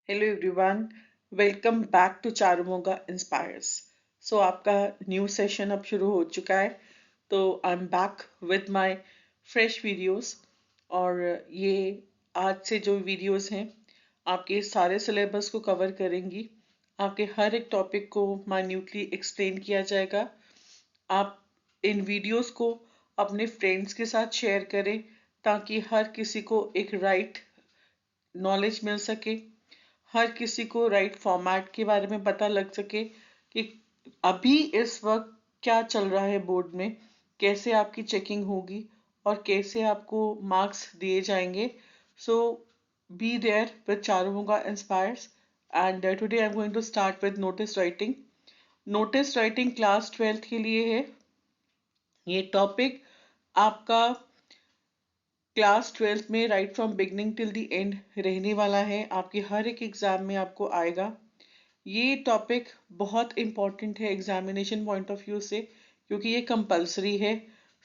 Hello everyone, welcome back to Charumoga inspires. So आपका new session अब शुरू हो चुका है। तो I am back with my fresh videos. और ये आज से जो वीडियोस हैं आपके सारे सिलेबस को कवर करेंगी। आपके हर एक टॉपिक को माइन्यूटली एक्सप्लेन किया जाएगा। आप इन वीडियोस को अपने फ्रेंड्स के साथ शेयर करें ताकि हर किसी को एक राइट नॉलेज मिल सके, हर किसी को राइट फॉर्मेट के बारे में पता लग सके कि अभी इस वक्त क्या चल रहा है बोर्ड में, कैसे आपकी चेकिंग होगी और कैसे आपको मार्क्स दिए जाएंगे। So be there with Charumoga inspires and today I am going to start with notice writing. Notice writing class 12th के लिए है। ये टॉपिक आपका क्लास 12th में right from beginning till the end रहने वाला है। आपके हर एक एग्जाम में आपको आएगा। ये टॉपिक बहुत इम्पॉर्टेंट है एग्जामिनेशन पॉइंट ऑफ व्यू से, क्योंकि ये कंपलसरी है।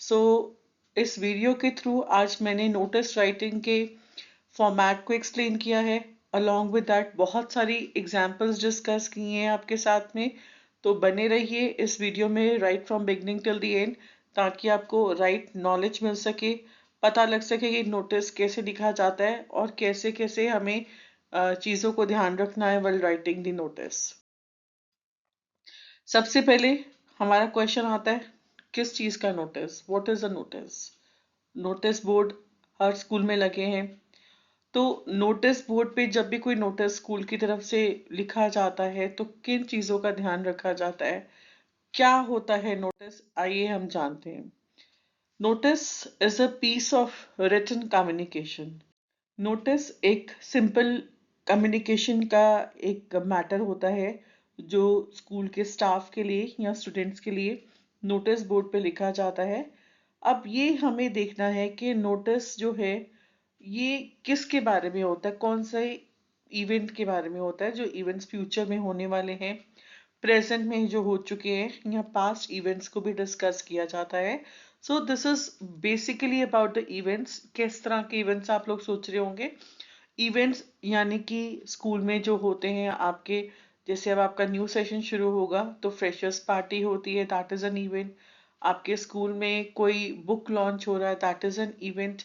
सो इस वीडियो के थ्रू आज मैंने नोटिस राइटिंग के फॉर्मेट को एक्सप्लेन किया है। अलॉन्ग विद दैट बहुत सारी एग्जाम्पल्स डिस्कस किए हैं आपके साथ में। तो बने रहिए इस वीडियो में right from beginning till the end, ताकि आपको राइट नॉलेज मिल सके, पता लग सके कि नोटिस कैसे लिखा जाता है और कैसे कैसे हमें चीज़ों को ध्यान रखना है व्हाइल राइटिंग द नोटिस। सबसे पहले हमारा क्वेश्चन आता है, किस चीज़ का notice? What is a notice? Notice board her school में लगे हैं। तो नोटिस बोर्ड पे जब भी कोई नोटिस स्कूल की तरफ से लिखा जाता है तो किन चीज़ों का ध्यान रखा जाता है? क्या होता है नोटिस? आइए हम जानते हैं। Notice is a piece of written communication. Notice एक सिंपल कम्युनिकेशन का एक मैटर होता है जो स्कूल के स्टाफ के लिए या स्टूडेंट्स के लिए नोटिस बोर्ड पे लिखा जाता है। अब ये हमें देखना है कि नोटिस जो है ये किसके बारे में होता है, कौन से इवेंट के बारे में होता है, जो इवेंट्स फ्यूचर में होने वाले हैं, प्रेजेंट में जो हो चुके हैं, या पास्ट इवेंट्स को भी डिस्कस किया जाता है। So this is basically about the events. किस तरह के इवेंट्स आप लोग सोच रहे होंगे? इवेंट्स यानी कि स्कूल में जो होते हैं आपके, जैसे अब आपका न्यू सेशन शुरू होगा तो फ्रेशर्स पार्टी होती है, दैट इज एन इवेंट। आपके स्कूल में कोई बुक लॉन्च हो रहा है, दैट इज एन इवेंट।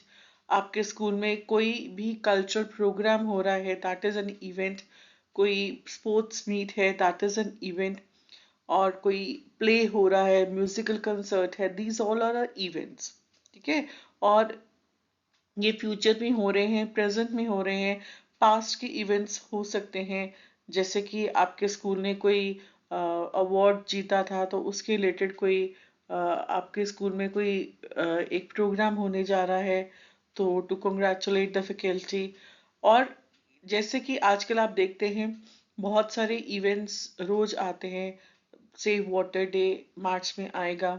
आपके स्कूल में कोई भी कल्चरल प्रोग्राम हो रहा है, दैट इज एन इवेंट। कोई स्पोर्ट्स मीट है, दैट इज एन इवेंट। और कोई प्ले हो रहा है, म्यूजिकल कंसर्ट है, दीज ऑल आर इवेंट्स। ठीक है। और ये फ्यूचर में हो रहे हैं, प्रेजेंट में हो रहे हैं, पास्ट के इवेंट्स हो सकते हैं। जैसे कि आपके स्कूल ने कोई अवार्ड जीता था तो उसके रिलेटेड कोई आपके स्कूल में कोई एक प्रोग्राम होने जा रहा है, तो टू कंग्रेचुलेट द फैकल्टी। और जैसे कि आजकल आप देखते हैं बहुत सारे इवेंट्स रोज आते हैं। सेव वाटर डे मार्च में आएगा,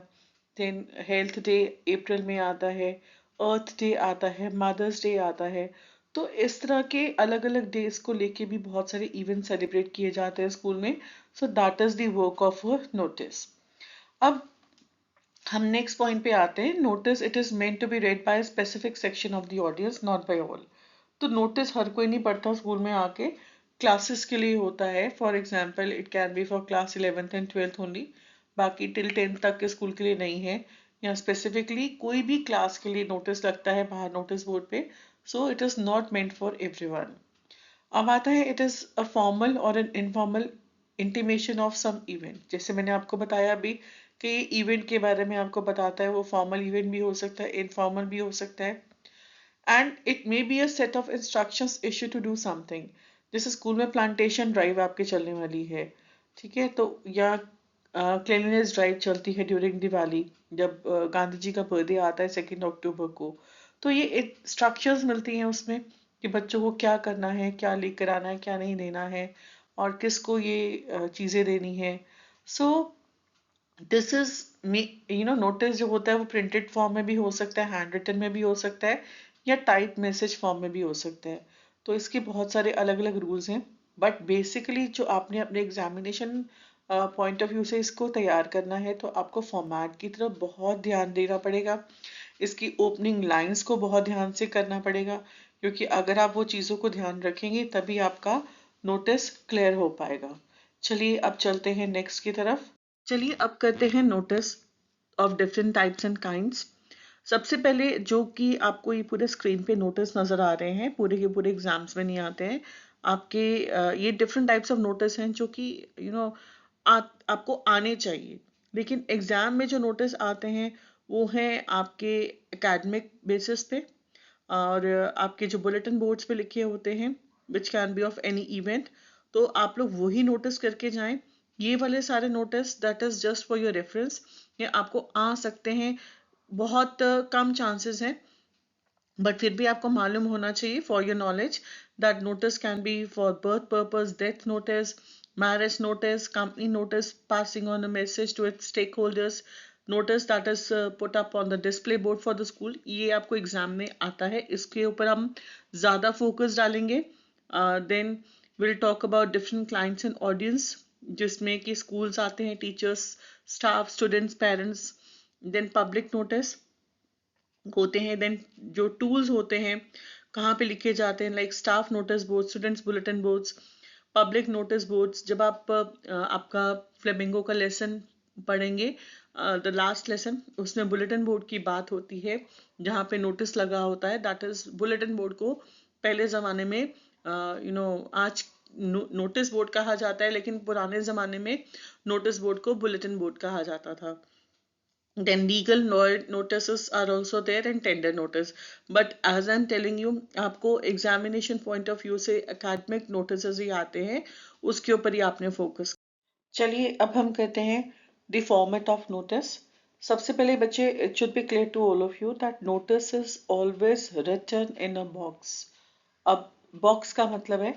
देन हेल्थ डे अप्रैल में आता है, अर्थ डे आता है, मदर्स डे आता है। तो इस तरह के अलग अलग डेज को लेके भी बहुत सारे इवेंट सेलिब्रेट किए जाते हैं स्कूल में। So that is the work of a notice. अब हम नेक्स्ट पॉइंट पे आते हैं। Notice it is meant to be read by specific section of the audience, not by all. तो नोटिस हर कोई नहीं पढ़ता स्कूल में आके, क्लासेस के लिए होता है। For example it can be for class 11th and 12th only, बाकी टिल 10th तक के स्कूल के लिए नहीं है। या स्पेसिफिकली कोई भी क्लास के लिए नोटिस लगता है बाहर नोटिस बोर्ड पे। So it is not meant for everyone. अब आता है, इट इज अ फॉर्मल और an informal intimation of some event. जैसे मैंने आपको बताया अभी कि ये इवेंट के बारे में आपको बताता है, वो फॉर्मल इवेंट भी हो सकता है, इनफॉर्मल भी हो सकता है। And it may be a set of instructions issue to do something. जैसे स्कूल में प्लांटेशन ड्राइव आपके चलने वाली है, ठीक है, तो या क्लीनलीनेस ड्राइव चलती है ड्यूरिंग दिवाली, जब गांधी जी का बर्थडे आता है 2 अक्टूबर को। तो ये इंस्ट्रक्शंस मिलती हैं उसमें कि बच्चों को क्या करना है, क्या लेकर आना है, क्या नहीं देना है, और किसको ये चीज़ें देनी है। सो दिस इज नोटिस जो होता है वो प्रिंटेड फॉर्म में भी हो सकता है, हैंड रिटन में भी हो सकता है, या टाइप मैसेज फॉर्म में भी हो सकता है। तो इसके बहुत सारे अलग अलग रूल्स हैं। बट बेसिकली जो आपने अपने एग्जामिनेशन पॉइंट ऑफ व्यू से इसको तैयार करना है तो आपको फॉर्मेट की तरफ बहुत ध्यान देना पड़ेगा। इसकी ओपनिंग लाइंस को बहुत ध्यान से करना पड़ेगा, क्योंकि अगर आप वो चीज़ों को ध्यान रखेंगे तभी आपका नोटिस क्लियर हो पाएगा। चलिए अब चलते हैं नेक्स्ट की तरफ। चलिए अब करते हैं notice of different types and kinds. सबसे पहले जो कि आपको ये पूरे स्क्रीन पे नोटिस नजर आ रहे हैं, पूरे के पूरे एग्जाम्स में नहीं आते हैं आपके। ये डिफरेंट टाइप्स ऑफ नोटिस हैं जो कि आपको आने चाहिए, लेकिन एग्जाम में जो नोटिस आते हैं वो हैं आपके एकेडमिक बेसिस पे, और आपके जो बुलेटिन बोर्ड्स पे लिखे होते हैं which can be of any event. तो आप लोग वही नोटिस करके जाएं। ये वाले सारे notice that is just for your reference, ये आपको आ सकते हैं, बहुत कम चांसेस हैं, बट फिर भी आपको मालूम होना चाहिए for your knowledge that notice can be for birth purpose, death notice, marriage notice, company notice passing on a message to its stakeholders, notice that is put up on the display board for the school. ये आपको exam में आता है, इसके ऊपर हम ज्यादा focus डालेंगे। Then will talk about different clients and audience, जिसमें कि स्कूल्स आते हैं, teachers, staff, students, parents. Then public notice होते हैं। देन जो टूल्स होते हैं कहाँ पे लिखे जाते हैं, like staff notice board, students bulletin boards, public notice boards. जब आप आपका फ्लेमिंगो का लेसन पढ़ेंगे, द लास्ट लेसन, उसमें बुलेटिन बोर्ड की बात होती है, जहाँ पे नोटिस लगा होता है, दैट इज बुलेटिन बोर्ड को पहले जमाने में आज नोटिस बोर्ड कहा जाता है, लेकिन पुराने जमाने में नोटिस बोर्ड को बुलेटिन बोर्ड कहा जाता था। Then legal notices are also there and tender notice. But as I'm telling you, आपको examination point of view से academic notices ही आते हैं, उसके ऊपर ही आपने focus। चलिए अब हम कहते हैं the format of notice। सबसे पहले बच्चे, it should be clear to all of you that notice is always written in a box। अब बॉक्स का मतलब है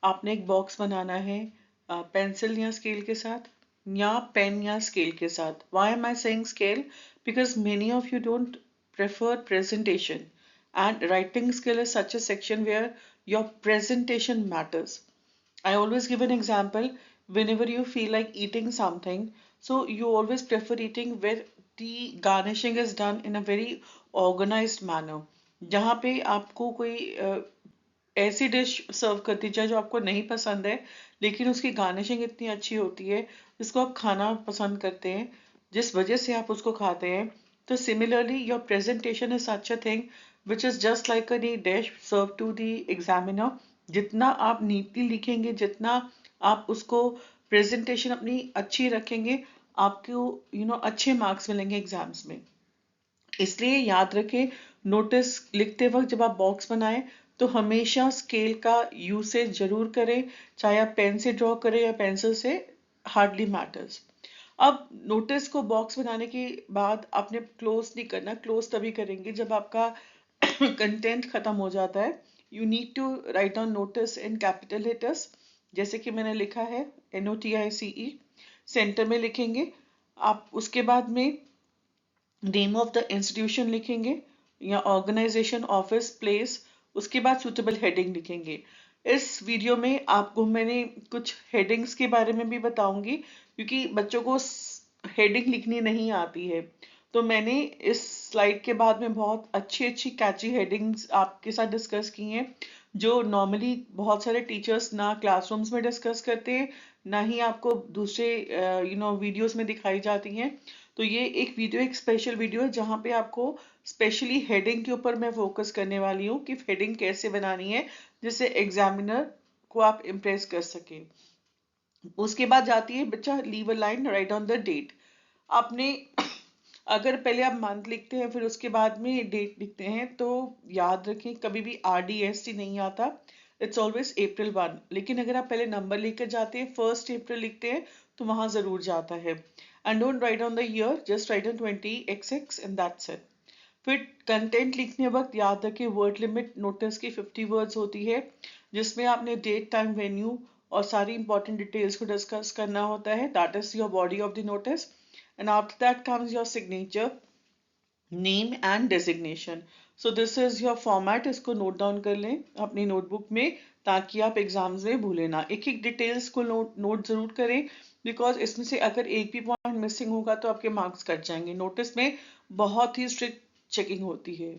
आपने एक बॉक्स बनाना है पेंसिल या स्केल के साथ, या पेन या स्केल के साथ। Why am I saying scale? Because many of you don't prefer presentation, and writing skill is such a section where your presentation matters. I always give an example. Whenever you feel like eating something, so you always prefer eating where the garnishing is done in a very organized manner, जहाँ पे आपको कोई ऐसी dish सर्व कर दी जाए जो आपको नहीं पसंद है, लेकिन उसकी गार्निशिंग इतनी अच्छी होती है जिसको आप खाना पसंद करते हैं, जिस वजह से आप उसको खाते हैं। तो similarly your presentation is such a thing which is just like a dish serve to the examiner. जितना आप नीटली लिखेंगे, जितना आप उसको प्रेजेंटेशन अपनी अच्छी रखेंगे, आपको अच्छे मार्क्स मिलेंगे एग्जाम्स में। इसलिए याद रखें, नोटिस लिखते वक्त जब आप बॉक्स बनाएं तो हमेशा स्केल का यूसेज जरूर करें, चाहे आप पेन से ड्रॉ करें या पेंसिल से, हार्डली मैटर्स। अब नोटिस को बॉक्स बनाने के बाद आपने क्लोज नहीं करना, क्लोज तभी करेंगे जब आपका कंटेंट खत्म हो जाता है। You need to write down notice in capital letters, जैसे कि मैंने लिखा है NOTICE, सेंटर में लिखेंगे आप। उसके बाद में नेम ऑफ द इंस्टीट्यूशन लिखेंगे या ऑर्गेनाइजेशन, ऑफिस, प्लेस। उसके बाद सुटेबल हेडिंग लिखेंगे। इस वीडियो में आपको मैंने कुछ हेडिंग्स के बारे में भी बताऊंगी, क्योंकि बच्चों को हेडिंग लिखनी नहीं आती है। तो मैंने इस स्लाइड के बाद में बहुत अच्छी अच्छी कैची हेडिंग्स आपके साथ डिस्कस की हैं, जो नॉर्मली बहुत सारे टीचर्स ना क्लासरूम्स में डिस्कस करते हैं, ना ही आपको दूसरे वीडियोस में दिखाई जाती हैं। तो ये एक वीडियो, एक स्पेशल वीडियो है जहाँ पे आपको स्पेशली हेडिंग के ऊपर मैं फोकस करने वाली हूँ कि हेडिंग कैसे बनानी है जिससे एग्जामिनर को आप इम्प्रेस कर सके। उसके बाद जाती है बच्चा leave a line, write on the date. आपने अगर पहले आप मंथ लिखते हैं फिर उसके बाद में डेट लिखते हैं, तो याद रखें कभी भी RDST नहीं आता, इट्स ऑलवेज April 1। लेकिन अगर आप पहले नंबर लेकर जाते हैं, 1st April लिखते हैं, तो वहां जरूर जाता है। And don't write on the year, just right on 20XX and that's it. फिर कंटेंट लिखने वक्त याद रखें वर्ड लिमिट नोटिस की 50 वर्ड्स होती है, जिसमें आपने डेट, टाइम, वेन्यू और सारी इंपॉर्टेंट डिटेल्स को डिस्कस करना होता है। That is your body of the notice. And after that comes your signature, name and designation. So this is your format. इसको नोट डाउन कर लें अपनी नोटबुक में, ताकि आप एग्जाम्स में भूलें ना। एक एक डिटेल्स को नोट जरूर करें, बिकॉज इसमें से अगर एक भी पॉइंट मिसिंग होगा तो आपके मार्क्स कट जाएंगे। नोटिस में बहुत ही स्ट्रिक्ट चेकिंग होती है।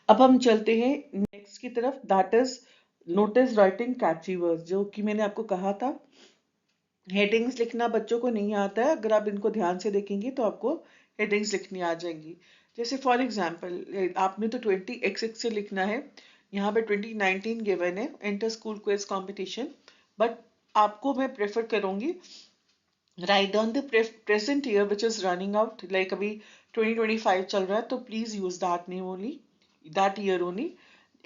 अब हम चलते हैं नेक्स्ट की तरफ, that is notice writing catchy words, जो कि मैंने आपको कहा था हेडिंग्स लिखना बच्चों को नहीं आता है, अगर आप इनको ध्यान से देखेंगे तो आपको हेडिंग्स लिखनी आ जाएंगी। जैसे फॉर एग्जांपल आपने तो 20XX से लिखना है, यहाँ पे 2019 गिवन है inter school quiz competition, but आपको मैं प्रेफर करूंगी write down the present year which is running out, like अभी 2025 चल रहा है, तो please use that name only, that year only.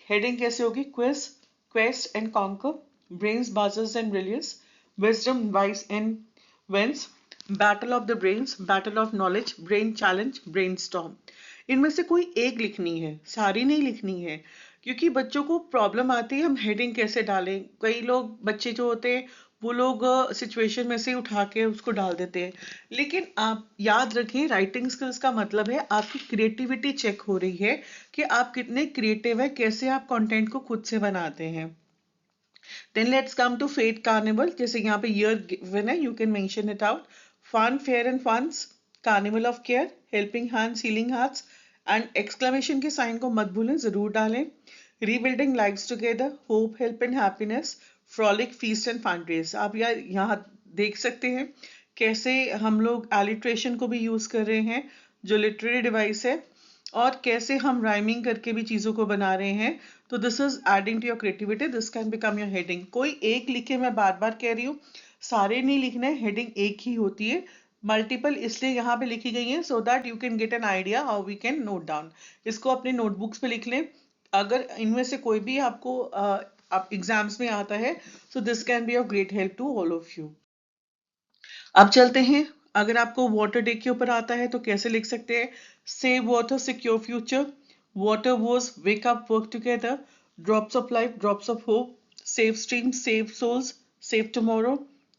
Heading कैसे होगी? Quiz, quest and conquer, brains buzzers and brilliance, wisdom wise and wins, battle of the brains, battle of knowledge, brain challenge, brainstorm। इनमें से कोई एक लिखनी है, सारी नहीं लिखनी है, क्योंकि बच्चों को प्रॉब्लम आती है हम हेडिंग कैसे डालें। कई लोग बच्चे जो होते हैं वो लोग सिचुएशन में से उठा के उसको डाल देते हैं, लेकिन आप याद रखें राइटिंग स्किल्स का मतलब है आपकी क्रिएटिविटी चेक हो रही है कि आप कितने क्रिएटिव है, कैसे आप कंटेंट को खुद से बनाते हैं। Then let's come to Fate Carnival. जैसे यहाँ पे year given है, you can mention it out. Fun, fair and funs, Carnival of Care, Helping Hands, Healing Hearts, and exclamation के साइन को मत भूलें, जरूर डालें। Rebuilding Lives Together, Hope, Help and Happiness, Frolic, Feast and Fundraise। आप यहाँ देख सकते हैं कैसे हम लोग alliteration को भी यूज कर रहे हैं, जो literary device है, और कैसे हम राइमिंग करके भी चीजों को बना रहे हैं। तो this is adding to your creativity, this can become your heading. कोई एक लिखे, मैं बार बार कह रही हूँ, सारे नहीं लिखने, हेडिंग एक ही होती है। मल्टीपल इसलिए यहाँ पे लिखी गई है so that you can get an idea how we can note down. इसको अपने नोटबुक्स पे लिख लें। अगर इनमें से कोई भी आपको आप एग्जाम्स में आता है, so this can be of great help to all of you. अब चलते हैं, अगर आपको वाटर डे के ऊपर आता है तो कैसे लिख सकते हैं? Save water, secure future, water was, wake up, work together, drops of life, drops of hope, save stream, save souls, save tomorrow,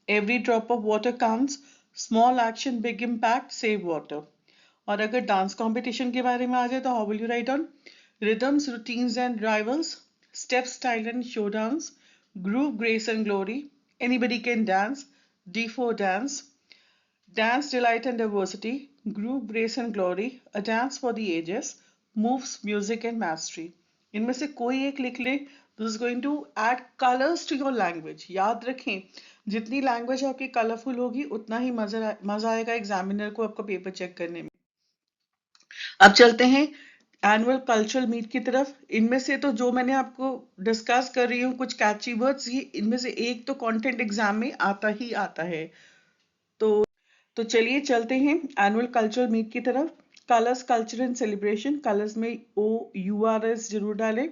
every drop of water counts, small action big impact, save water. और अगर dance competition के बारे में आ जाए तो how will you write on? Rhythms, routines and rivals, step, style and show dance, groove, grace and glory, anybody can dance, D for dance, dance, delight and diversity, group, grace and glory, a dance for the ages, moves, music and mastery। इनमें से कोई एक लिख ले। This is going to add colours to your language. याद रखें, जितनी language आपकी कलरफुल होगी उतना ही मजा आएगा एग्जामिनर को आपका पेपर चेक करने में। अब चलते हैं एनुअल कल्चरल मीट की तरफ। इनमें से तो जो मैंने आपको डिस्कस कर रही हूँ कुछ कैची वर्ड्स, ये इनमें से एक तो कंटेंट एग्जाम में आता ही आता है। तो चलिए चलते हैं एनुअल कल्चरल मीट की तरफ। Colours, culture and celebration, colours में OURS जरूर डालें।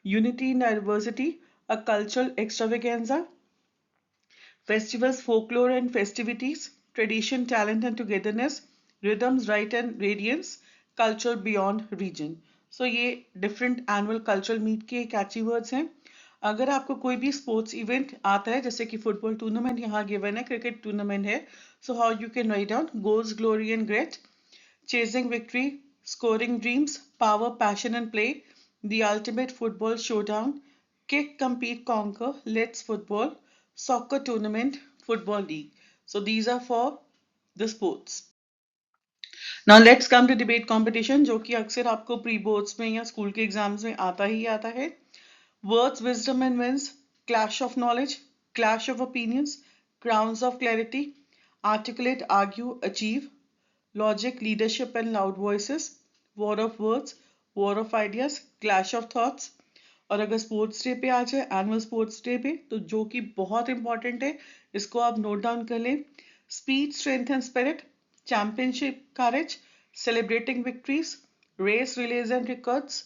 Unity in diversity, a cultural extravaganza, festivals, folklore and festivities, tradition, talent and togetherness, rhythms, right and radiance, culture beyond region। So ये different annual cultural meet के catchy words हैं। अगर आपको कोई भी स्पोर्ट्स इवेंट आता है, जैसे कि फुटबॉल टूर्नामेंट यहाँ गिवन है, क्रिकेट टूर्नामेंट है, so how you can write down? Goals, glory and great, chasing victory, scoring dreams, power, passion and play, the ultimate football showdown, kick, compete, conquer, let's football, soccer tournament, football league। So these are for the sports। Now let's come to debate competition, जो कि अक्सर आपको pre boards में या school के exams में आता ही आता है। Words, wisdom and wins, clash of knowledge, clash of opinions, crowns of clarity, articulate, argue, achieve, logic, leadership and loud voices, war of words, war of ideas, clash of thoughts। और अगर sports day पे आ जाए, annual sports day पे, तो जो कि बहुत important है, इसको आप नोट डाउन कर लें। Speed, strength and spirit, championship, courage, celebrating victories, race, relays and records,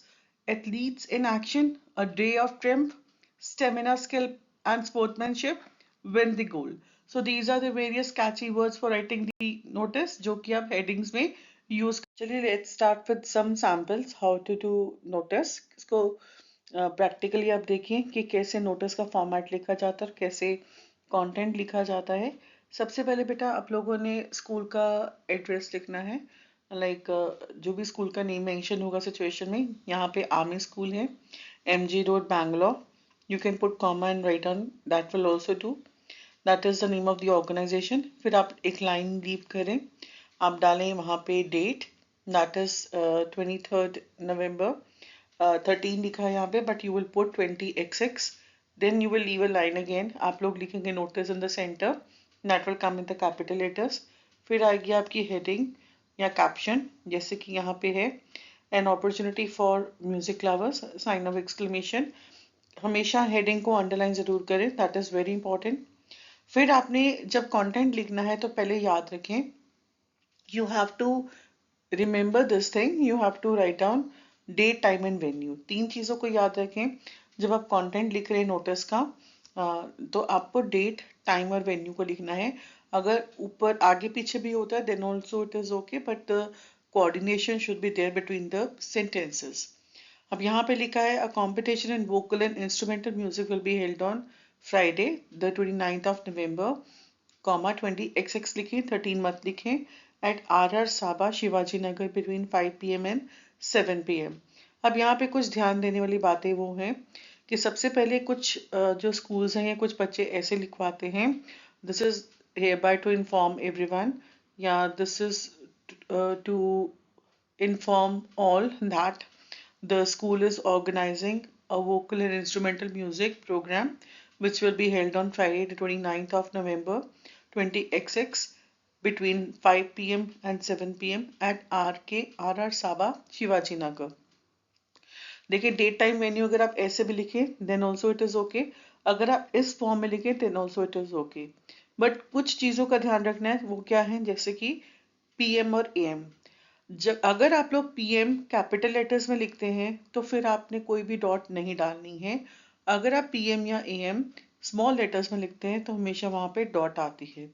athletes in action, a day of triumph, stamina, skill and sportsmanship, win the goal। So these are the various catchy words for writing the notice, जो कि आप headings में use। चलिए let's start with some samples how to do notice। इसको practically आप देखिए कि कैसे नोटिस का फॉर्मेट लिखा जाता है और कैसे कंटेंट लिखा जाता है। सबसे पहले बेटा आप लोगों ने स्कूल का एड्रेस लिखना है, लाइक जो भी स्कूल का नेम मेंशन होगा सिचुएशन में। यहाँ पे आर्मी स्कूल है, MG road, Bangalore. You can put comma and write on, that will also do. That is the name of the organisation. फिर आप एक लाइन लीव करें, आप डालें वहाँ पे date, that is 23rd November। 13 लिखा है यहाँ पे, but you will put 20XX। Then you will leave a line again. आप लोग लिखेंगे notice in the center. That will come in the capital letters. फिर आएगी आपकी heading या caption, जैसे कि यहाँ पे है an opportunity for music lovers, sign of exclamation. हमेशा heading को underline जरूर करें, that is very important. फिर आपने जब कंटेंट लिखना है तो पहले याद रखें, you have to remember this thing, you have to write down date, time and venue. 3 चीजों को याद रखें जब आप कंटेंट लिख रहे हैं नोटिस का। तो आपको डेट, टाइम और वेन्यू को लिखना है। अगर ऊपर आगे पीछे भी होता है then also it is okay, but the coordination should be there between the sentences. अब यहाँ पे लिखा है a competition in vocal and instrumental music will be held on Friday the 29th of November, 20XX लिखें, 13 मत लिखें, at RR Sabha Shivaji Nagar between 5 PM and 7 PM. अब यहाँ पे कुछ ध्यान देने वाली बातें वो हैं कि सबसे पहले कुछ जो स्कूल्स हैं या कुछ बच्चे ऐसे लिखवाते हैं, this is hereby to inform everyone, या this is to inform all that the school is organizing a vocal and instrumental music program which will be held on Friday the 29th of November 20XX between 5 PM and 7 PM at RR Sabha Shivaji Nagar. देखिए date time venue अगर आप ऐसे भी लिखें then also it is okay, अगर आप इस form में लिखें then also it is okay, but कुछ चीजों का ध्यान रखना है, वो क्या है, जैसे कि पीएम और एएम। जब अगर आप लोग पीएम कैपिटल लेटर्स में लिखते हैं तो फिर आपने कोई भी डॉट नहीं डालनी है। अगर आप पीएम या एएम स्मॉल लेटर्स में लिखते हैं तो हमेशा वहां पे डॉट आती है।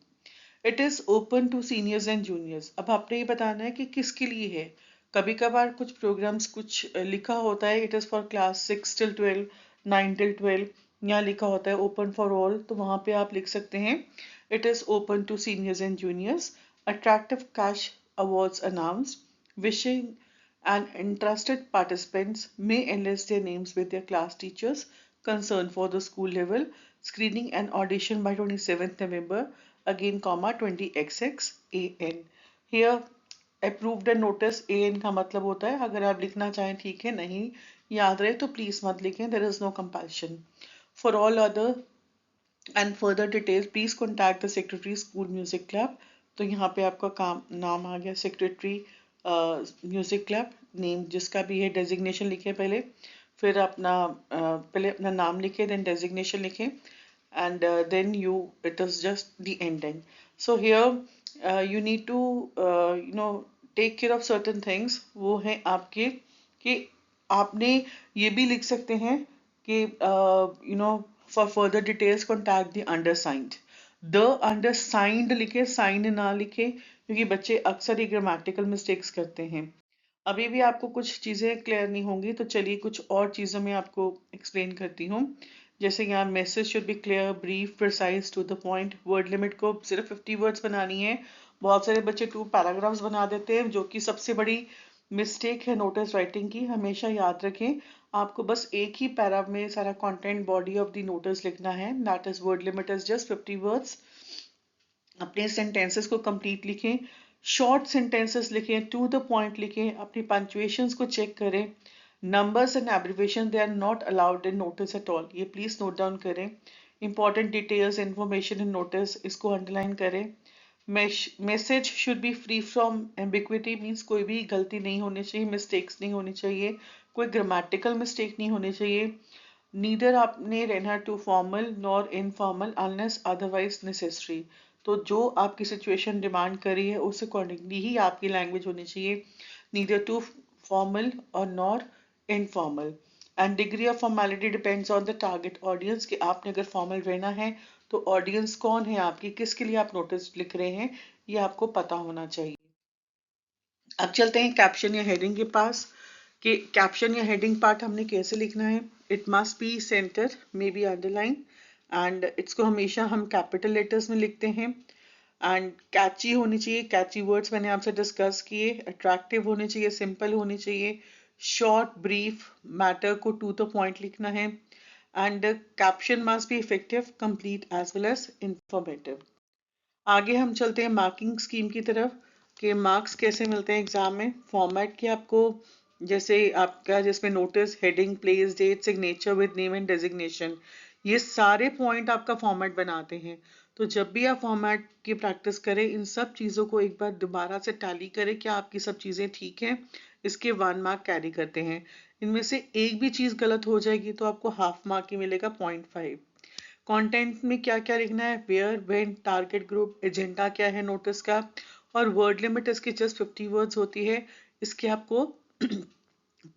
It is open to seniors and juniors. अब आपने ये बताना है कि किसके लिए है। कभी कभार कुछ प्रोग्राम्स कुछ लिखा होता है it is for class 6 till 12, 9 till 12, या लिखा होता है ओपन फॉर ऑल, तो वहां पे आप लिख सकते हैं it is open to seniors and juniors. Attractive cash awards announced, wishing and interested participants may enlist their names with their class teachers concerned for the school level. Screening and audition by 27th November, again, 20XX AN. Here, approved and notice AN का मतलब होता है अगर आप लिखना चाहें ठीक है, नहीं याद रहे तो प्लीज मत लिखें, there is no compulsion. For all other and further details, please contact the secretary school music club. तो यहाँ पे आपका काम नाम आ गया, सेक्रेटरी म्यूजिक क्लब, नेम जिसका भी है, डेजिग्नेशन लिखे पहले, फिर अपना पहले अपना नाम लिखे, देन डेजिग्नेशन लिखे, and then you it is just the ending. So here you need to take care of certain things, वो हैं आपके कि आपने ये भी लिख सकते हैं कि for further details contact the undersigned. The undersigned लिखे, साइन ना लिखे, क्योंकि बच्चे अक्सर ही ग्रामेटिकल मिस्टेक्स करते हैं. अभी भी आपको कुछ चीजें क्लियर नहीं होंगी तो चलिए कुछ और चीजों में आपको एक्सप्लेन करती हूँ. जैसे यहाँ message should be clear, brief, precise, to the point. Word limit को सिर्फ 50 वर्ड्स बनानी है. बहुत सारे बच्चे 2 पैराग्राफ्स बना देते हैं जो कि सबसे बड़ी मिस्टेक है नोटिस राइटिंग की. हमेशा याद रखें आपको बस एक ही पैरा में सारा content body of the notice लिखना है, that is word limit is just 50 words. अपने सेंटेंसेस को कंप्लीट लिखें, शॉर्ट सेंटेंसेस लिखें, टू द पॉइंट लिखें, अपनी पंक्चुएशंस को चेक करें. Numbers and abbreviation they are not allowed in notice at all, ये प्लीज नोट डाउन करें. Important details information in notice, इसको अंडरलाइन करें. Message should be free from ambiguity, means कोई भी गलती नहीं होनी चाहिए, मिस्टेक्स नहीं होनी चाहिए, कोई ग्रामेटिकल मिस्टेक नहीं होनी चाहिए. नीदर आपने रहना to formal nor informal unless otherwise necessary. तो जो आपकी सिचुएशन डिमांड करी है उस अकॉर्डिंगली ही आपकी लैंग्वेज होनी चाहिए, नीदर टू फॉर्मल और nor informal. And degree of formality depends on the target audience, कि आपने अगर फॉर्मल रहना है तो ऑडियंस कौन है आपकी, किसके लिए आप नोटिस लिख रहे हैं, ये आपको पता होना चाहिए. अब चलते हैं कैप्शन या हेडिंग के पास कि कैप्शन या हेडिंग पार्ट हमने कैसे लिखना है. It must be centre, may be underline, and इसको हमेशा हम कैपिटल लेटर्स में लिखते हैं. एंड कैची होनी चाहिए, कैची वर्ड्स मैंने आपसे डिस्कस किए. अट्रैक्टिव होनी चाहिए, सिंपल होनी चाहिए, शॉर्ट, ब्रीफ, मैटर को टू द पॉइंट लिखना है. And caption must be effective, complete as well as informative. आगे हम चलते हैं मार्किंग स्कीम की तरफ कि मार्क्स कैसे मिलते हैं एग्जाम में. फॉर्मेट की आपको जैसे आपका जिसमें notice, heading, place, date, signature with name and designation, ये सारे पॉइंट आपका फॉर्मेट बनाते हैं। तो जब भी आप फॉर्मेट की प्रैक्टिस करें, इन सब चीज़ों को एक बार दोबारा से टैली करें कि आपकी सब चीज़ें ठीक हैं। इसके 1 मार्क कैरी करते हैं। इनमें से एक भी चीज़ गलत हो जाएगी तो आपको हाफ मार्क ही मिलेगा 0.5। कंटेंट में क्या क्या लिखना है, where, when, target group, agenda क्या है नोटिस का, और वर्ड लिमिट इसकी जस्ट 50 वर्ड्स होती है। इसके आपको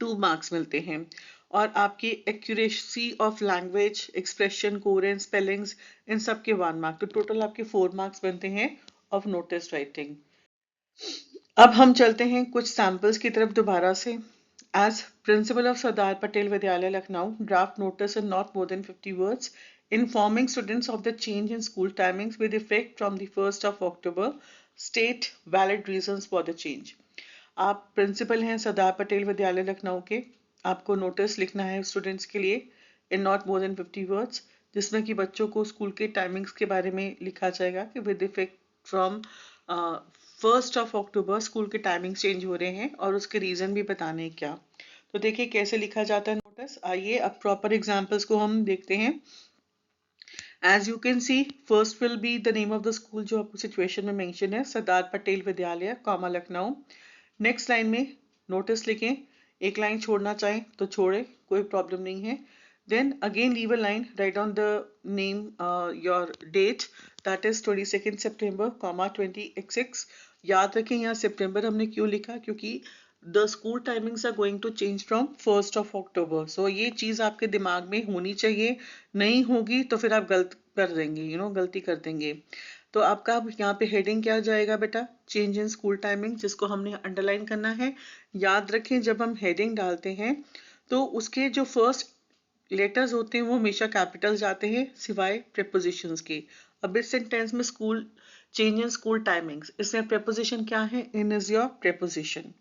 2 मार्क्स मिलते हैं। और आपकी accuracy of language, expression, coherence, spellings, इन सब के 1 मार्क। तो टोटल आपके 4 मार्क्स बनते हैं ऑफ नोटिस राइटिंग। अब हम चलते हैं कुछ सैंपल्स की तरफ दोबारा से। एज प्रिंसिपल ऑफ सरदार पटेल विद्यालय Lucknow, draft notice in not more than 50 words informing students of the change in school timings with effect from the 1st of October. State valid reasons for the change. आप principal हैं सरदार पटेल विद्यालय लखनऊ के। आपको notice लिखना है students के लिए in not more than 50 words, जिसमें कि बच्चों को स्कूल के टाइमिंग्स के बारे में लिखा जाएगा कि with effect from 1 October school के टाइमिंग्स चेंज हो रहे हैं और उसके रीज़न भी बताने हैं क्या। तो देखिए कैसे लिखा जाता है नोटिस। आइए अब प्रॉपर एग्जाम्पल्स को हम देखते हैं। As you can see, first will be the name of the school जो आपको सिचुएशन में मेंशन है, Sardar Patel Vidyalaya comma Lucknow. Next line में नोटिस लिखें, एक लाइन छोड़ना चाहें तो छोड़े, कोई प्रॉब्लम नहीं है। Then again leave a line, write on the name your date, that is 22 September, 2026। याद रखें यहाँ सितंबर हमने क्यों लिखा, क्योंकि the school timings are going to change from 1 October। So ये चीज़ आपके दिमाग में होनी चाहिए, नहीं होगी तो फिर आप गलत कर देंगे, गलती कर देंगे। तो आपका यहाँ पे हेडिंग क्या जाएगा बेटा, चेंज इन स्कूल टाइमिंग, जिसको हमने अंडरलाइन करना है। याद रखें जब हम हेडिंग डालते हैं तो उसके जो फर्स्ट लेटर्स होते हैं वो हमेशा कैपिटल जाते हैं सिवाय प्रेपोजिशंस के। अब इस सेंटेंस में school change in school timings, इसमें प्रेपोजिशन क्या है, in is your preposition.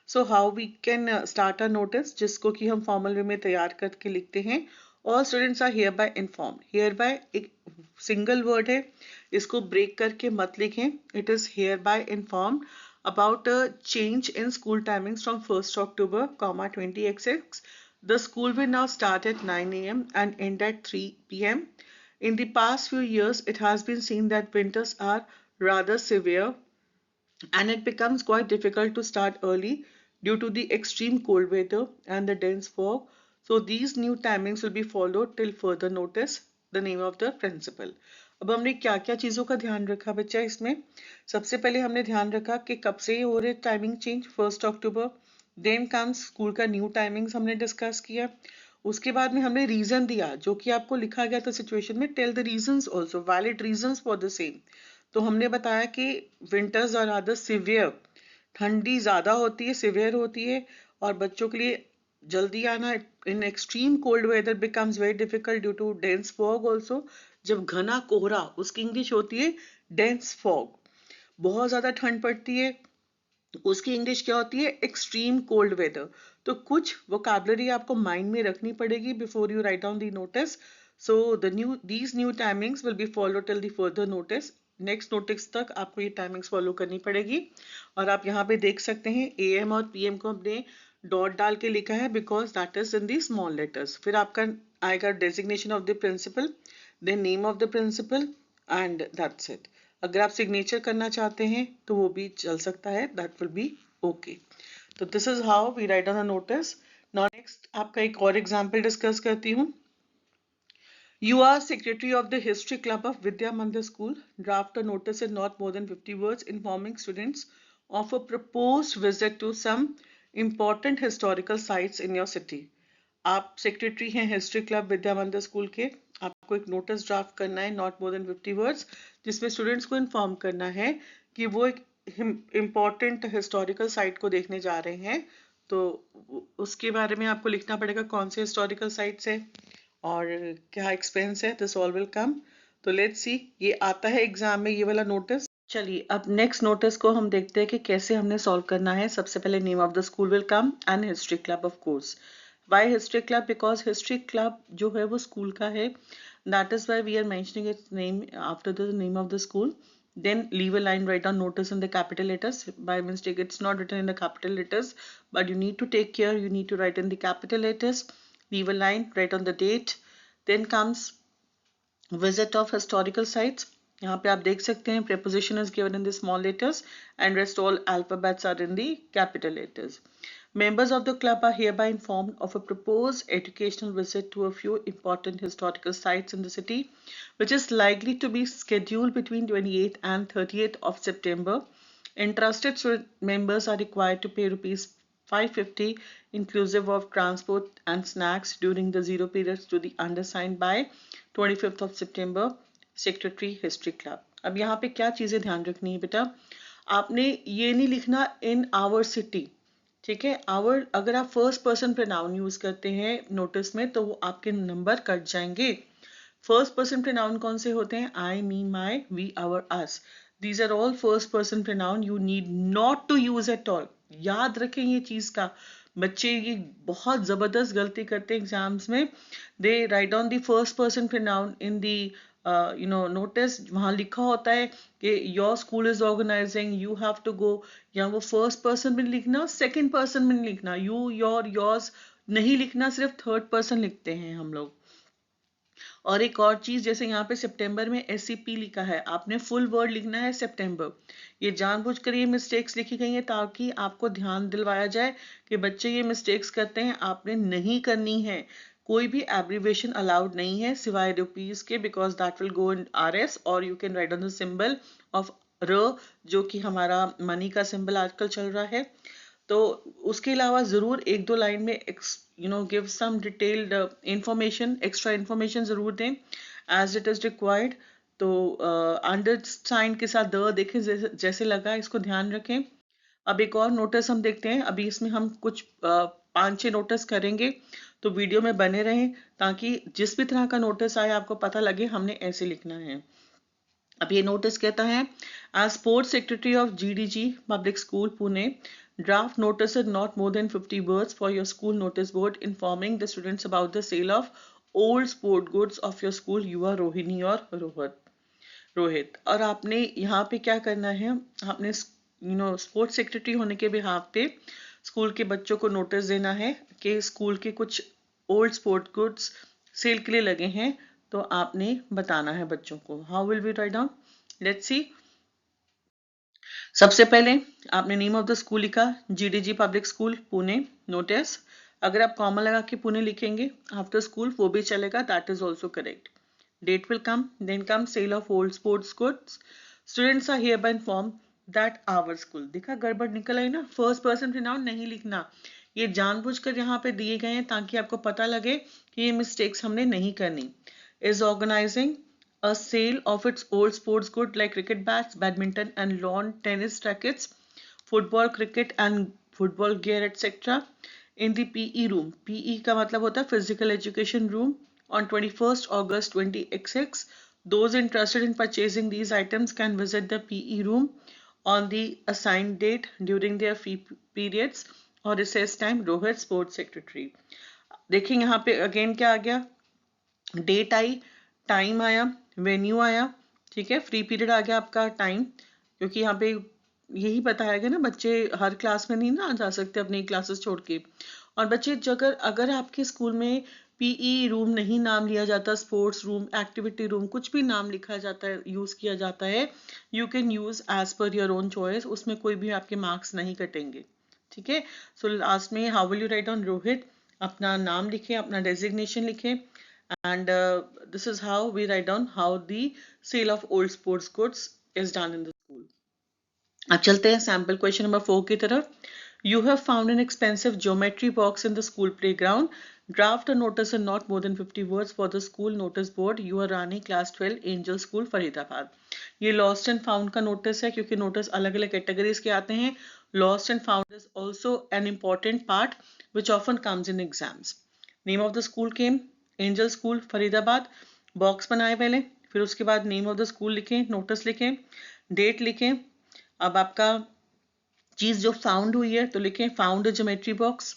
So how we can start a notice, जिसको कि हम फॉर्मल वे में तैयार करके लिखते हैं। All students are hereby inform. Hereby एक सिंगल वर्ड है, इसको ब्रेक करके मत लिखें। It is hereby inform about a change in school timings from 1st October, 2026. The school will now start at 9 a.m. and end at 3 p.m. In the past few years, it has been seen that winters are rather severe and it becomes quite difficult to start early due to the extreme cold weather and the dense fog. So these new timings will be followed till further notice. The name of the principal. अब हमने क्या क्या चीज़ों का ध्यान रखा बच्चा इसमें। सबसे पहले हमने ध्यान रखा कि कब से हो रहे timing change, 1 October। Then comes school का न्यू टाइमिंग्स हमने डिस्कस किया। उसके बाद में हमने रीजन दिया जो कि आपको लिखा गया था सिचुएशन में, tell the reasons also, valid reasons for the same. तो हमने बताया कि विंटर्स आर रादर सिवियर, ठंडी ज़्यादा होती है, सिवियर होती है, और बच्चों के लिए जल्दी आना in extreme cold weather becomes very difficult due to dense fog also. जब घना कोहरा, उसकी इंग्लिश होती है डेंस फॉग। बहुत ज़्यादा ठंड पड़ती है, उसकी इंग्लिश क्या होती है, एक्सट्रीम कोल्ड वेदर। तो कुछ वोकैबुलरी आपको माइंड में रखनी पड़ेगी before you right down the notice. So these new timings will be follow till the further notice. Next notice तक आपको ये टाइमिंग्स फॉलो करनी पड़ेगी। और आप यहाँ पे देख सकते हैं AM और PM को हमने डॉट डाल के लिखा है because that is in the small letters. फिर आपका आएगा designation of the principal, then name of the principal, and that's it. अगर आप सिग्नेचर करना चाहते हैं तो वो भी चल सकता है, दैट विल बी ओके। तो this is how we write on a notice. Now next आपका एक और एग्जांपल डिस्कस करती हूँ। You are secretary of the History Club of Vidya Mandir School. Draft a notice in not more than 50 words informing students of a proposed visit to some important historical sites in your city. आप secretary हैं history club विद्या मंदिर school के। आपको एक notice draft करना है not more than 50 words, जिसमें students को इन्फॉर्म करना है कि वो एक इम्पॉर्टेंट हिस्टोरिकल साइट को देखने जा रहे हैं। तो उसके बारे में आपको लिखना पड़ेगा कौन से हिस्टोरिकल साइट्स है और क्या एक्सपेंस है, दिस ऑल विल कम। तो लेट्स सी, ये आता है एग्जाम में ये वाला नोटिस। चलिए अब नेक्स्ट नोटिस को हम देखते हैं कि कैसे हमने सॉल्व करना है। सबसे पहले name of the school will come and history club of course. Why history club, because history club जो है वो स्कूल का है, that is why we are mentioning its name after the name of the school. Then leave a line, write down notice in the capital letters. By mistake it's not written in the capital letters, but you need to take care, you need to write in the capital letters. Leave a line, write on the date. Then comes visit of historical sites, यहाँ पे आप देख सकते हैं preposition is given in the small letters and rest all alphabets are in the capital letters. Members of the club are hereby informed of a proposed educational visit to a few important historical sites in the city, which is likely to be scheduled between 28th and 30th of September. Interested members are required to pay rupees 550 inclusive of transport and snacks during the zero periods to the undersigned by 25th of September, secretary history club. अब यहाँ पे क्या चीजें ध्यान रखनी है बेटा, आपने ये नहीं लिखना इन आवर सिटी, ठीक है। आवर अगर आप फर्स्ट पर्सन प्रोनाउन यूज करते हैं नोटिस में तो वो आपके नंबर कट जाएंगे। फर्स्ट पर्सन प्रोनाउन कौन से होते हैं, I, me, my, we, our, us, these are all first person pronoun, you need not to use at all. याद रखें ये चीज का, बच्चे ये बहुत जबरदस्त गलती करते हैं एग्जाम्स में, they write down the first person pronoun in the notice, वहां लिखा होता है कि your school is organising, you have to go, या वो फर्स्ट पर्सन में लिखना, सेकंड पर्सन में लिखना, यू, योर, योर्स नहीं लिखना, सिर्फ थर्ड पर्सन लिखते हैं हम लोग। और एक और चीज, जैसे यहाँ पे सितंबर में SCP लिखा है, आपने फुल वर्ड लिखना है सितंबर। ये जानबूझकर ये मिस्टेक्स लिखी गई है ताकि आपको ध्यान दिलवाया जाए कि बच्चे ये मिस्टेक्स करते हैं, आपने नहीं करनी है। कोई भी एब्रीवेशन अलाउड नहीं है सिवाय रुपीज के, because that will go in RS, और you can write on the symbol of र, जो कि हमारा मनी का सिंबल आजकल चल रहा है। तो उसके अलावा जरूर एक दो लाइन में give some detailed information, extra information जरूर दें एज इट इज रिक्वायर्ड। तो अंडरसाइन के साथ द देखें जैसे लगा, इसको ध्यान रखें। अब एक और नोटिस हम देखते हैं, अभी इसमें हम कुछ 5-6 नोटिस करेंगे, तो वीडियो में बने रहें ताकि जिस भी तरह का नोटिस आए आपको पता लगे हमने ऐसे लिखना है। अब ये नोटिस कहता है, as sports secretary of GDG public school Pune, draft notice not more than 50 words for your school notice board informing the students about the sale of old sport goods of your school, you are Rohini और रोहित। और आपने यहाँ पे क्या करना है, आपने sports secretary होने के बिहाफ पे स्कूल के बच्चों को नोटिस देना है कि स्कूल के कुछ ओल्ड स्पोर्ट गुड्स सेल के लिए लगे हैं, तो आपने बताना है बच्चों को। How will we write down, let's see. सबसे पहले आपने नेम ऑफ द स्कूल लिखा, GDG public school Pune, notice. अगर आप कॉमा लगा के पुणे लिखेंगे आफ्टर स्कूल वो भी चलेगा, that is also correct. Date will come, then come sale of old sports goods, students are hereby informed that our school. देखा गड़बड़ निकल आई ना, फर्स्ट पर्सन प्रोनाउन नहीं लिखना, ये जानबूझकर यहाँ पे दिए गए हैं ताकि आपको पता लगे कि ये मिस्टेक्स हमने नहीं करनी। Is organising a sale of its old sports good like cricket bats, badminton and lawn tennis rackets, football, cricket and football gear etc. in the PE room. PE का मतलब होता है physical education room on 21st August 20XX. Those interested in purchasing these items can visit the PE room on the assigned date during their fee periods or recess time. Rohit sports secretary। देखिए यहाँ पे again क्या आ गया, date आई, time आया, venue आया, ठीक है, free period आ गया आपका टाइम, क्योंकि यहाँ पे यही बताया गया ना, बच्चे हर क्लास में नहीं ना जा सकते अपनी क्लासेस छोड़ के। और बच्चे अगर आपके स्कूल में PE रूम नहीं नाम लिया जाता, स्पोर्ट्स रूम, एक्टिविटी रूम, कुछ भी नाम लिखा जाता है, यूज किया जाता है, you can use as per your own choice, उसमें कोई भी आपके मार्क्स नहीं कटेंगे, ठीक है। सो लास्ट में how will you write on Rohit, अपना नाम लिखे, अपना डेजिग्नेशन लिखे, and this is how we write down how the sale of old sports goods is done in the school. अब चलते हैं सैम्पल क्वेश्चन नंबर 4 की तरफ। You have found an expensive geometry box in the school playground. Draft a notice in not more than 50 words for the school notice board. You are Rani class 12 Angel School Faridabad. ये lost and found का notice है, क्योंकि notice अलग अलग categories के आते हैं। Lost and found is also an important part which often comes in exams. Name of the school came angel school Faridabad, box बनाए पहले, फिर उसके बाद नेम ऑफ द स्कूल लिखें, नोटिस लिखें, डेट लिखें। अब आपका चीज जो फाउंड हुई है तो लिखें found a geometry box,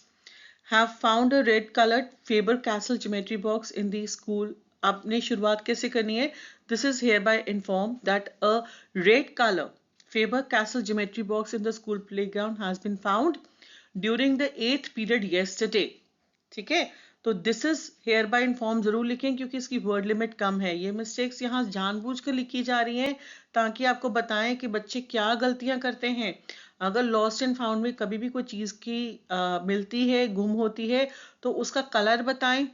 have found a red coloured Faber Castell geometry box in the school. आपने शुरुआत कैसे करनी है, this is hereby inform that a red colour Faber Castell geometry box in the school playground has been found during the 8th period yesterday, ठीक है। तो this is hereby inform जरूर लिखें क्योंकि इसकी वर्ड लिमिट कम है। ये mistakes यहाँ जानबूझकर लिखी जा रही हैं ताकि आपको बताएं कि बच्चे क्या गलतियां करते हैं। अगर लॉस्ट एंड फाउंड में कभी भी कोई चीज़ की मिलती है, गुम होती है, तो उसका कलर बताएं,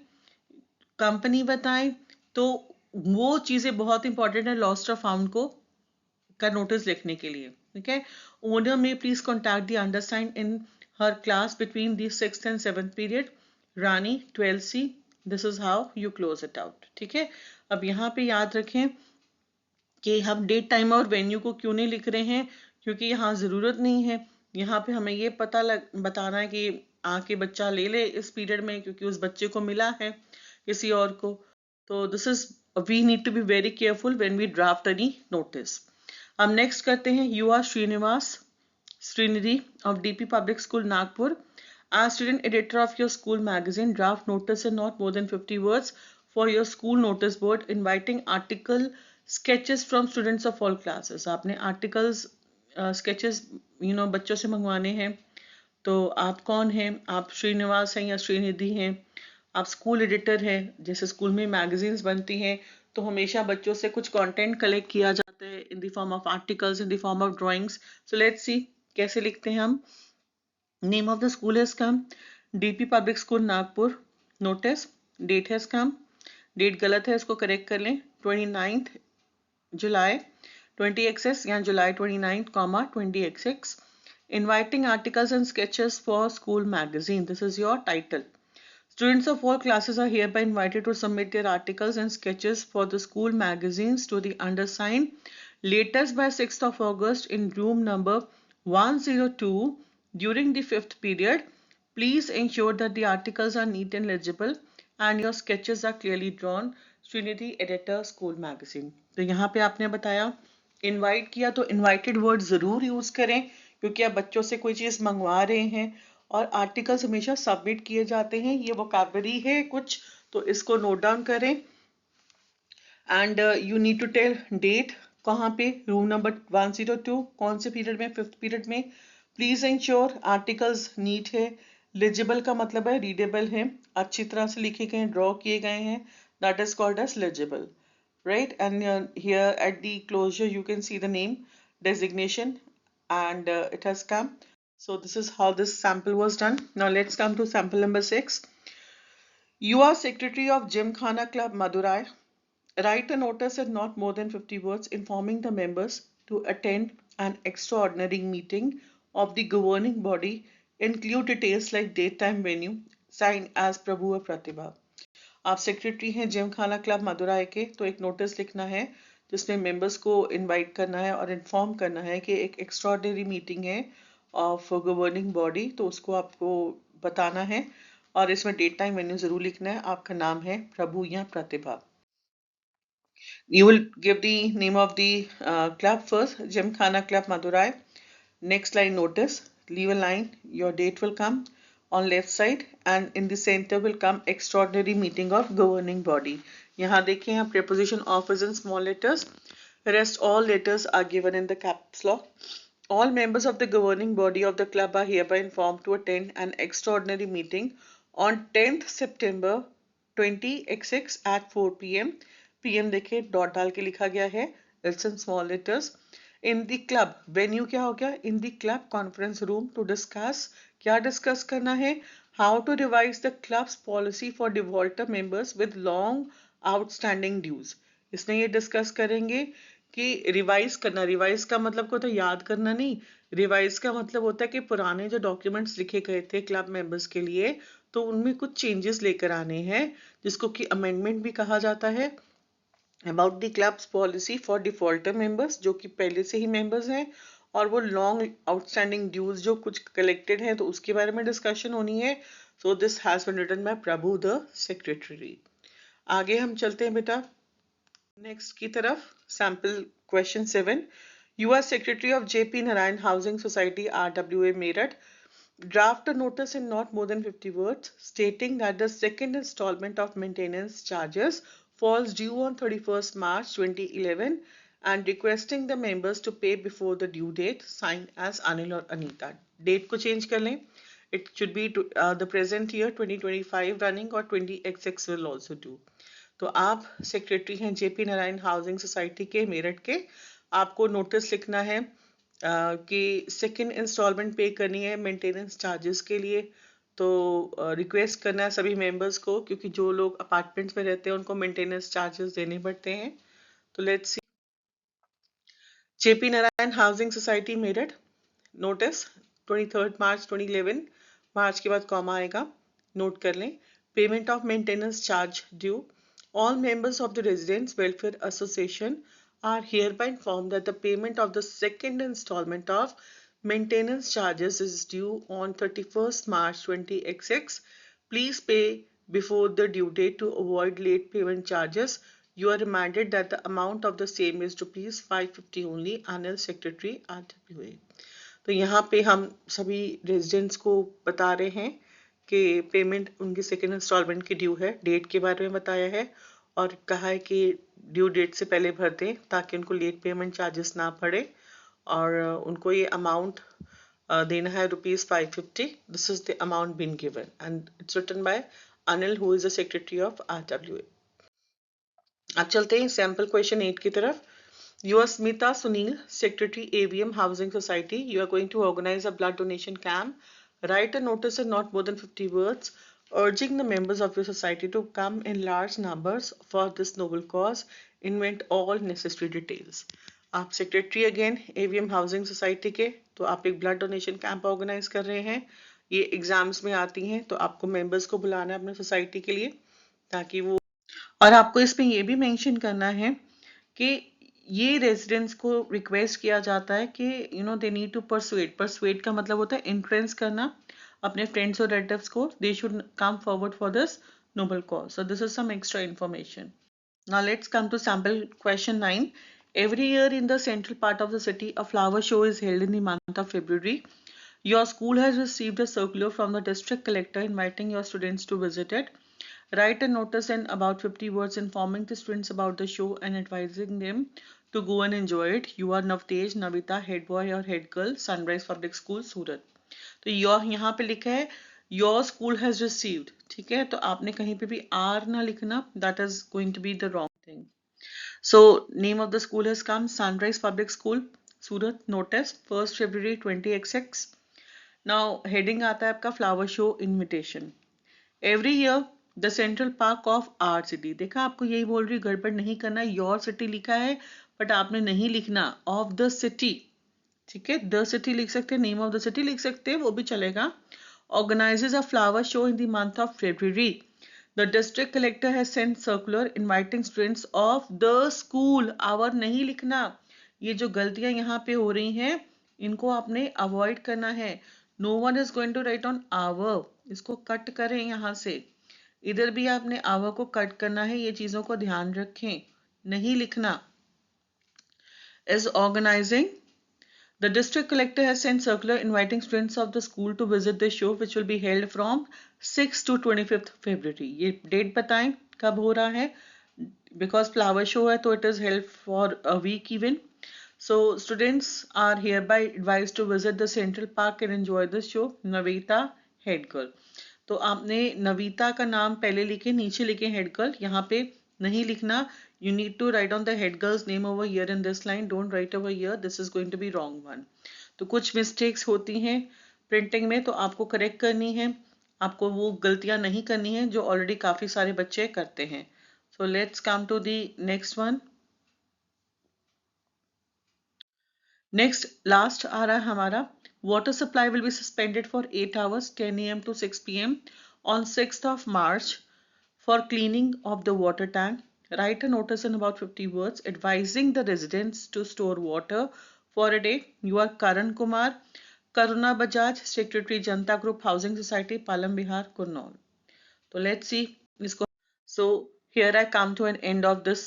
कंपनी बताएं। तो वो चीज़ें बहुत इंपॉर्टेंट है लॉस्ट और फाउंड को का नोटिस लिखने के लिए। ठीक है, ओनर में please contact the undersigned in her class between the 6th and 7th period, Rani 12C। This is how you close it out. ठीक है, अब यहाँ पे याद रखें कि हम डेट टाइम और वेन्यू को क्यों नहीं लिख रहे हैं, क्योंकि यहाँ ज़रूरत नहीं है। यहाँ पे हमें ये बताना है कि आके बच्चा ले ले इस पीरियड में क्योंकि उस बच्चे को मिला है किसी और को। तो this is we need to be very careful when we draft any notice. अब नेक्स्ट करते हैं you are Srinivas Srinidhi of DP Public School Nagpur. As student editor of your school magazine, draft notice in not more than 50 words for your school notice board inviting article sketches from students of all classes. आपने articles sketches बच्चों से मंगवाने हैं। तो आप कौन हैं? आप श्रीनिवास हैं या श्रीनिधि हैं? आप स्कूल एडिटर हैं, जैसे स्कूल में मैगजीन्स बनती हैं तो हमेशा बच्चों से कुछ कंटेंट कलेक्ट किया जाता है in the form of articles, in the form of drawings. So let's see कैसे लिखते हैं हम। Name of the school has come, DP public school Nagpur. Notice, date has come, date गलत है इसको करेक्ट कर लें, 29th जुलाई 20XX या जुलाई 29th, 20XX। Inviting articles and sketches for school magazine. This is your title. Students of all classes are hereby invited to submit their articles and sketches for the school magazines to the undersigned latest by 6th of August in room number 102 during the 5th period. Please ensure that the articles are neat and legible and your sketches are clearly drawn. Srinidhi, editor, school magazine. तो यहाँ पे आपने बताया invite किया, तो invited word जरूर use करें क्योंकि आप बच्चों से कोई चीज मंगवा रहे हैं और आर्टिकल्स हमेशा सबमिट किए जाते हैं। ये वोकैबुलरी है कुछ, तो इसको नोट डाउन करें। And you need to tell date, कहाँ पे, रूम नंबर 102, कौन से पीरियड में, 5th पीरियड में। प्लीज इंश्योर आर्टिकल्स नीट है, लिजिबल का मतलब है रीडेबल है, अच्छी तरह से लिखे गए, ड्रॉ किए गए हैं, that is called as legible, right? And here at the closure you can see the name, designation, and it has come. So this is how this sample was done. Now let's come to sample number 6. You are secretary of Gymkhana Club Madurai. Write a notice in not more than 50 words informing the members to attend an extraordinary meeting of the governing body. Include details like date, time, venue. Sign as Prabhu or Pratibha. आप secretary हैं gym खाना club Madurai के, तो एक notice लिखना है जिसमें members को इनवाइट करना है और इन्फॉर्म करना है कि एक एक्स्ट्राऑर्डिनरी मीटिंग है ऑफ गवर्निंग बॉडी, तो उसको आपको बताना है और इसमें डेट टाइम वेन्यू जरूर लिखना है। आपका नाम है प्रभु या प्रतिभा। You will give the name of the club first, Gymkhana Club Madurai. Next line notice, leave a line, your date will come on left side and in the center will come extraordinary meeting of governing body. यहाँ देखिए यहाँ preposition of is in small letters. Rest all letters are given in the caps lock. All members of the governing body of the club are hereby informed to attend an extraordinary meeting on 10th September 20XX at 4 p.m. PM देखिए dot डाल के लिखा गया है, it's in small letters. In the club, venue क्या हो गया, in the club conference room to discuss, क्या डिस्कस करना है, how to revise the club's policy for defaulter members with long outstanding dues. इसमें ये डिस्कस करेंगे कि रिवाइज करना, रिवाइज का मतलब को तो याद करना नहीं, रिवाइज का मतलब होता है कि पुराने जो डॉक्यूमेंट्स लिखे गए थे क्लब मेंबर्स के लिए तो उनमें कुछ चेंजेस लेकर आने हैं जिसको कि अमेंडमेंट भी कहा जाता है। About the club's policy for defaulter members, जो कि पहले से ही मेंबर्स हैं, और वो लॉन्ग आउटस्टैंडिंग ड्यूज जो कुछ कलेक्टेड हैं तो उसके बारे में डिस्कशन होनी है। So this has been written by Prabhu the secretary. आगे हम चलते हैं बेटा नेक्स्ट की तरफ। Sample question 7। You are secretary of JP Narayan housing society RWA Meerut. Draft a notice in not more than 50 words stating that the second installment of maintenance charges falls due on 31st March 2011 and requesting the members to pay before the due date. Signed as Anil or Anita. Date को change कर लें, It should be the present year 2025 running or 20XX will also do. तो आप secretary हैं JP Narayan housing society के मेरठ के, आपको notice लिखना है कि सेकंड इंस्टॉलमेंट पे करनी है मेंटेनेंस चार्जेस के लिए। तो रिक्वेस्ट करना है सभी मेंबर्स को, क्योंकि जो लोग अपार्टमेंट्स में रहते हैं उनको मेंटेनेंस चार्जेस देने पड़ते हैं। तो let's see, JP Narayan housing society Meerut, notice 23 मार्च 2011, मार्च के बाद कॉमा आएगा, नोट कर लें। Payment of maintenance charge due. All members of the Residents Welfare Association are hereby informed that the payment of the second installment of maintenance charges is due on 31st March 20XX. Please pay before the due date to avoid late payment charges. You are reminded that the amount of the same is rupees 550 only. Anil Secretary RWA. तो यहाँ पे हम सभी residents को बता रहे हैं कि पेमेंट उनकी सेकेंड इंस्टॉलमेंट की ड्यू है, डेट के बारे में बताया है और कहा है कि ड्यू डेट से पहले भर दें ताकि उनको लेट पेमेंट चार्जेस ना पड़े, और उनको ये अमाउंट देना है ₹550. This is the amount been given and it's written by Anil who is the secretary of RWA. अब चलते हैं सैम्पल क्वेश्चन 8 की तरफ. You are Smita Sunil, Secretary AVM Housing Society. You are going to organize a blood donation camp. Write a notice in not more than 50 words urging the members of your society to come in large numbers for this noble cause. Invent all necessary details. आप secretary again AVM housing society के, तो आप एक blood donation camp organise कर रहे हैं. ये exams में आती हैं, तो आपको मेंबर्स को बुलाना है अपने सोसाइटी के लिए ताकि वो, और आपको इसमें ये भी मेंशन करना है कि ये रेजिडेंट्स को रिक्वेस्ट किया जाता है कि दे नीड टू परसुएड का मतलब होता है इन्फ्लुएंस करना अपने फ्रेंड्स और रिलेटिव्स को, they should come forward for this noble cause. So this is some extra information. Now let's come to sample question 9. Every year in the central part of the city, a flower show is held in the month of February. Your school has received a circular from the district collector inviting your students to visit it. Write a notice in about 50 words informing the students about the show and advising them to go and enjoy it. You are Navtej, Navita, head boy or head girl, Sunrise Public School, सूरत. तो यहाँ पे लिखा है your school has received, ठीक है, तो आपने कहीं पे भी R ना लिखना, that is going to be the wrong thing. So name of the school has come, Sunrise Public School, Surat. Notice 1st February 20XX. Now heading आता है आपका flower show invitation. Every year the central park of our city. देखा, आपको यही बोल रही, गड़बड़ नहीं करना. योर सिटी लिखा है बट आपने नहीं लिखना ऑफ द सिटी, ठीक है. द सिटी लिख सकते हैं, नेम ऑफ द सिटी लिख सकते हैं, वो भी चलेगा. Organises a flower show in the month of February. The district collector has sent circular inviting students of the school. Our नहीं लिखना. ये जो गलतियां यहाँ पे हो रही हैं इनको आपने अवॉइड करना है. No one is going to write on our. इसको कट करें यहाँ से. इधर भी आपने आवर को कट करना है. ये चीजों को ध्यान रखें, नहीं लिखना. Is organising. The district collector has sent circular inviting students of the school to visit the show which will be held from 6 to 25 February. ये डेट बताएं कब हो रहा है. बिकॉज फ्लावर शो है तो it is held for a week even. So students are hereby advised to visit the Central Park and enjoy the show. Navita, head girl. तो आपने नवीता का नाम पहले लिखे, नीचे लिखे हेड गर्ल. यहाँ पे नहीं लिखना. You need to write on the head girl's name over here in this line. Don't write over here, this is going to be wrong one. तो कुछ मिस्टेक्स होती हैं प्रिंटिंग में, तो आपको करेक्ट करनी है. आपको वो गलतियां नहीं करनी है जो ऑलरेडी काफी सारे बच्चे करते हैं. So let's come to the next one. Next last आ रहा है हमारा. Water supply will be suspended for 8 hours 10 a.m. to 6 p.m. on 6th of March for cleaning of the water tank. Write a notice in about 50 words advising the residents to store water for a day. You are Karan Kumar, Karuna Bajaj, Secretary Janta Group Housing Society, Palam Bihar, Kurnool. So let's see. So here I come to an end of this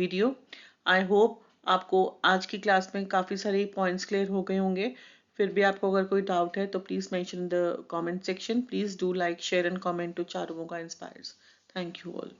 video. I hope आपको आज की class में काफ़ी सारे points clear हो गए होंगे. फिर भी आपको अगर कोई डाउट है तो please mention in the comment section. Please do like, share and comment to Charumoga inspires. Thank you all.